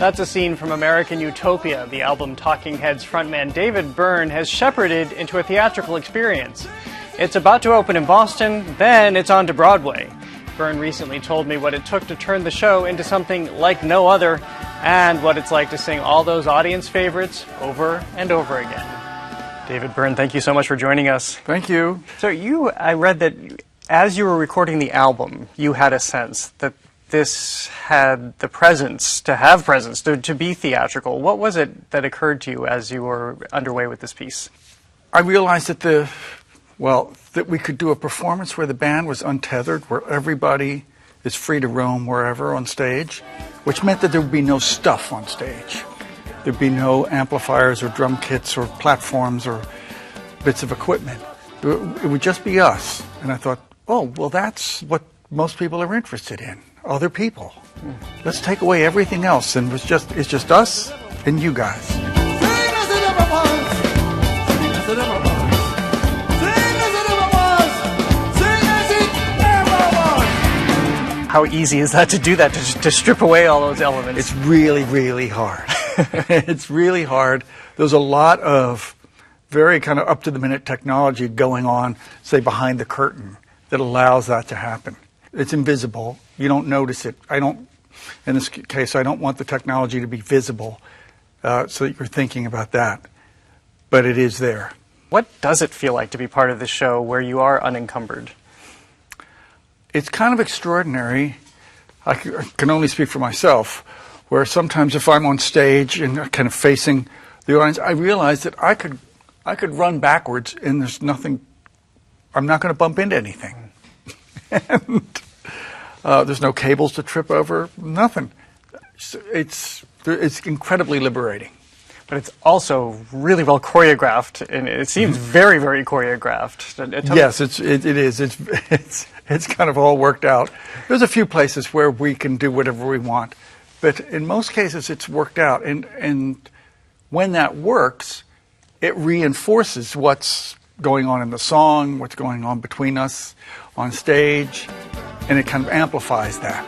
That's a scene from American Utopia, the album Talking Heads frontman David Byrne has shepherded into a theatrical experience. It's about to open in Boston, then it's on to Broadway. Byrne recently told me what it took to turn the show into something like no other, and what it's like to sing all those audience favorites over and over again. David Byrne, thank you so much for joining us. Thank you. So I read that as you were recording the album, you had a sense that this had the presence, to be theatrical. What was it that occurred to you as you were underway with this piece? I realized that that we could do a performance where the band was untethered, where everybody is free to roam wherever on stage, which meant that there would be no stuff on stage. There'd be no amplifiers or drum kits or platforms or bits of equipment. It would just be us. And I thought, oh, well, that's what most people are interested in. Other people. Let's take away everything else, and it's just us and you guys. How easy is that to do that, to strip away all those elements? It's really, really hard. It's really hard. There's a lot of very kind of up-to-the-minute technology going on, say, behind the curtain that allows that to happen. It's invisible. You don't notice it. In this case, I don't want the technology to be visible so that you're thinking about that. But it is there. What does it feel like to be part of this show where you are unencumbered? It's kind of extraordinary. I can only speak for myself, where sometimes if I'm on stage and kind of facing the audience, I realize that I could run backwards and there's nothing, I'm not going to bump into anything. And there's no cables to trip over, nothing. It's incredibly liberating. But it's also really well choreographed, and it seems very, very choreographed. Yes, it is. It's kind of all worked out. There's a few places where we can do whatever we want, but in most cases it's worked out. And when that works, it reinforces what's going on in the song, what's going on between us on stage, and it kind of amplifies that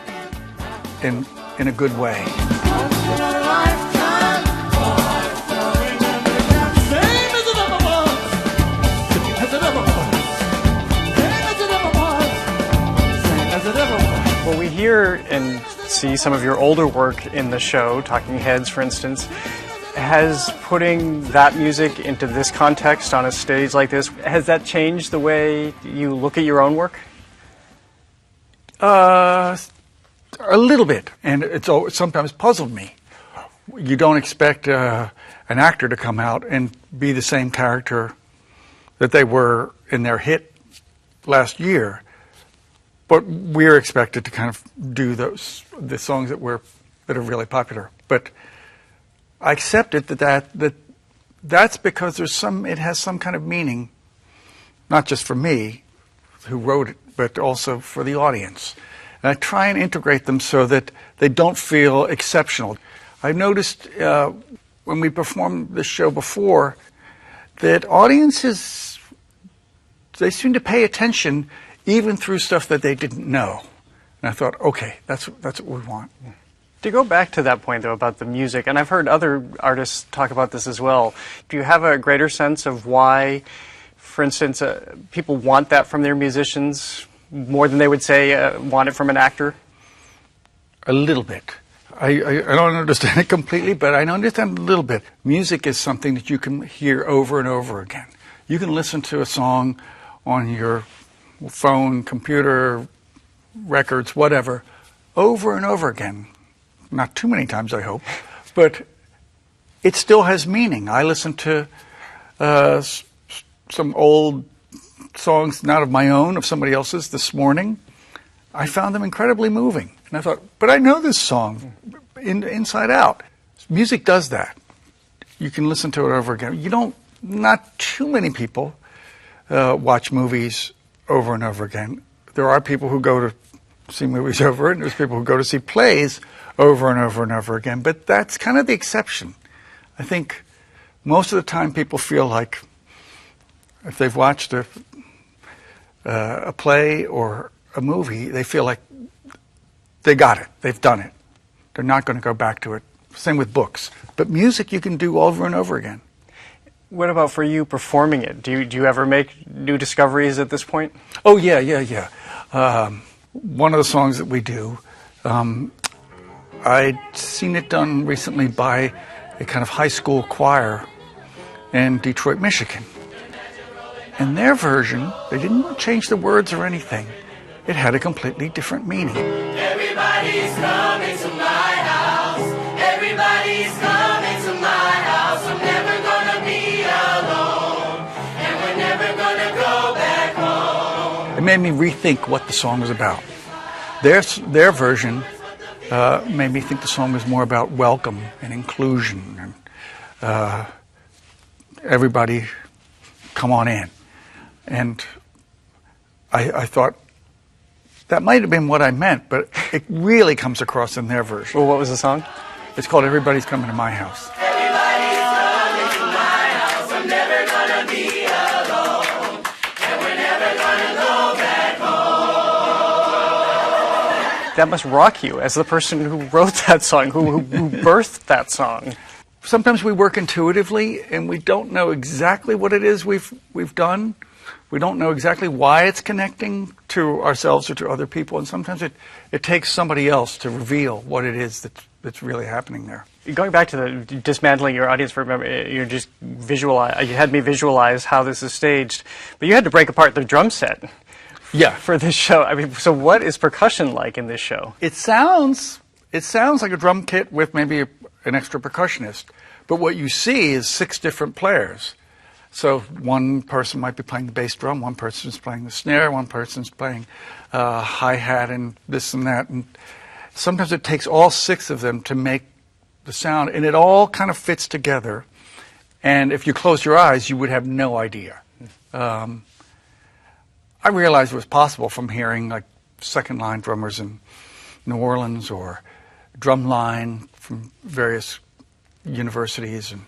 in a good way. Well, we hear and see some of your older work in the show, Talking Heads, for instance. Has putting that music into this context on a stage like this, has that changed the way you look at your own work? A little bit, and it's sometimes puzzled me. You don't expect an actor to come out and be the same character that they were in their hit last year, but we're expected to kind of do the songs that are really popular. But I accept it that's because it has some kind of meaning, not just for me, who wrote it, but also for the audience. And I try and integrate them so that they don't feel exceptional. I've noticed when we performed this show before that audiences, they seem to pay attention even through stuff that they didn't know. And I thought, okay, that's what we want. To go back to that point, though, about the music, and I've heard other artists talk about this as well, do you have a greater sense of why, for instance, people want that from their musicians more than they would say want it from an actor? A little bit. I don't understand it completely, but I understand a little bit. Music is something that you can hear over and over again. You can listen to a song on your phone, computer, records, whatever, over and over again. Not too many times, I hope, but it still has meaning. I listened to some old songs, not of my own, of somebody else's this morning. I found them incredibly moving. And I thought, but I know this song inside out. Music does that. You can listen to it over again. Not too many people watch movies over and over again. There are people who go to see movies over, and there's people who go to see plays over and over and over again, but that's kind of the exception. I think most of the time people feel like if they've watched a play or a movie, they feel like they got it, they've done it. They're not going to go back to it Same with books. But music you can do over and over again. What about for you performing it? Do you ever make new discoveries at this point? Oh, yeah. One of the songs that we do, I'd seen it done recently by a kind of high school choir in Detroit, Michigan. And their version, they didn't change the words or anything. It had a completely different meaning. Everybody's coming to my house. Everybody's coming to my house. I'm never gonna be alone. And we're never gonna go back home. It made me rethink what the song was about. Their version made me think the song was more about welcome and inclusion and everybody come on in. And I thought that might have been what I meant, but it really comes across in their version. Well, what was the song? It's called Everybody's Coming to My House. Everybody's coming to my house. I'm never gonna be alone. And we're never gonna go back home. That must rock you as the person who wrote that song, who birthed that song. Sometimes we work intuitively and we don't know exactly what it is we've done. We don't know exactly why it's connecting to ourselves or to other people, and sometimes it takes somebody else to reveal what it is that's really happening there. Going back to the dismantling your audience for a moment, you just you had me visualize how this is staged, but you had to break apart the drum set. Yeah. For this show. I mean, so what is percussion like in this show? It sounds like a drum kit with maybe an extra percussionist, but what you see is 6 different players. So one person might be playing the bass drum, one person's playing the snare, one person's playing hi-hat and this and that. And sometimes it takes all 6 of them to make the sound, and it all kind of fits together. And if you close your eyes, you would have no idea. I realized it was possible from hearing like second-line drummers in New Orleans or drumline from various universities and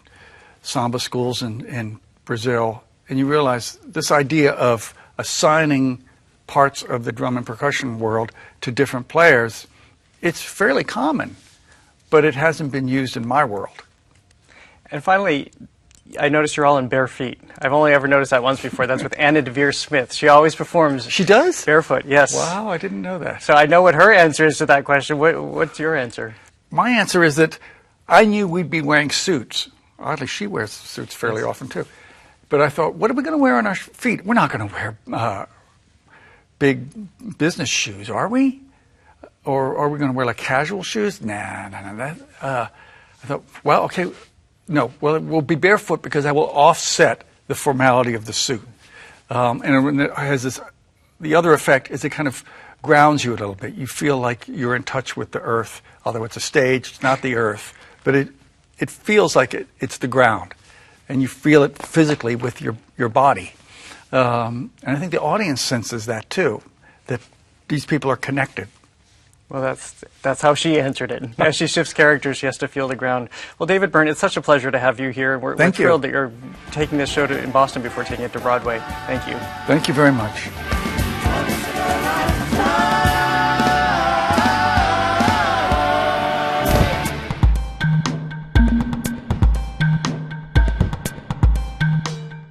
samba schools in Brazil, and you realize this idea of assigning parts of the drum and percussion world to different players, it's fairly common, but it hasn't been used in my world. And finally, I noticed you're all in bare feet. I've only ever noticed that once before. That's with Anna DeVere Smith. She always performs. She does? Barefoot, yes. Wow, I didn't know that. So I know what her answer is to that question. What's your answer? My answer is that I knew we'd be wearing suits. Oddly, she wears suits fairly often, too. But I thought, what are we going to wear on our feet? We're not going to wear big business shoes, are we? Or are we going to wear like casual shoes? Nah. I thought, well, okay, no. Well, we'll be barefoot because I will offset the formality of the suit. And it has this. The other effect is it kind of grounds you a little bit. You feel like you're in touch with the earth, although it's a stage, it's not the earth, but it feels like it's the ground. And you feel it physically with your body. And I think the audience senses that too, that these people are connected. Well, that's how she answered it. As she shifts characters, she has to feel the ground. Well, David Byrne, it's such a pleasure to have you here. We're thrilled that you're taking this show in Boston before taking it to Broadway. Thank you. Thank you very much.